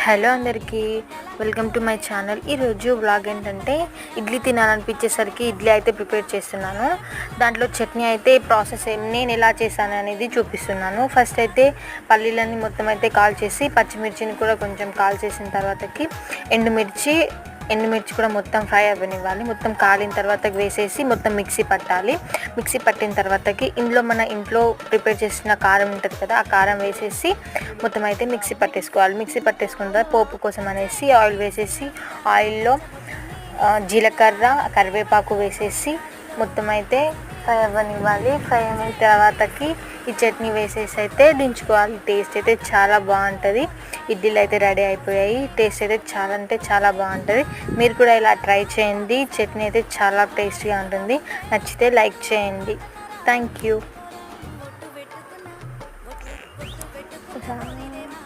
Hello అందరికీ, welcome to my channel. ఈరోజు vlog ఏంటంటే ఇడ్లీ తినాలనిపించేసరికి ఇడ్లీ అయితే ప్రిపేర్ చేస్తున్నాను. దాంట్లో చట్నీ అయితే ప్రాసెస్ నేను ఎలా చేశాను అనేది చూపిస్తున్నాను. ఫస్ట్ అయితే పల్లీలన్నీ మొత్తం అయితే కాల్ చేసి పచ్చిమిర్చిని కూడా కొంచెం కాల్ చేసిన తర్వాతకి ఎండుమిర్చి కూడా మొత్తం ఫ్రై అవ్వనివ్వాలి. మొత్తం కాలిన తర్వాత వేసేసి మొత్తం మిక్సీ పట్టాలి. మిక్సీ పట్టిన తర్వాతకి మన ఇంట్లో ప్రిపేర్ చేసిన కారం ఉంటుంది కదా, ఆ కారం వేసేసి మొత్తం అయితే మిక్సీ పట్టేసుకోవాలి. మిక్సీ పట్టేసుకున్న తర్వాత పోపు కోసం అనేసి ఆయిల్ వేసేసి ఆయిల్లో జీలకర్ర కరివేపాకు వేసేసి మొత్తం అయితే ఫ్రై అవ్వనివ్వాలి. ఫ్రై అయిన తర్వాతకి ఈ చట్నీ వేసేసి అయితే దించుకోవాలి. టేస్ట్ అయితే చాలా బాగుంటుంది. ఇడ్లీలు అయితే రెడీ అయిపోయాయి. టేస్ట్ అయితే చాలా అంటే చాలా బాగుంటుంది. మీరు కూడా ఇలా ట్రై చేయండి. చట్నీ అయితే చాలా టేస్టీగా ఉంటుంది. నచ్చితే లైక్ చేయండి. Thank you.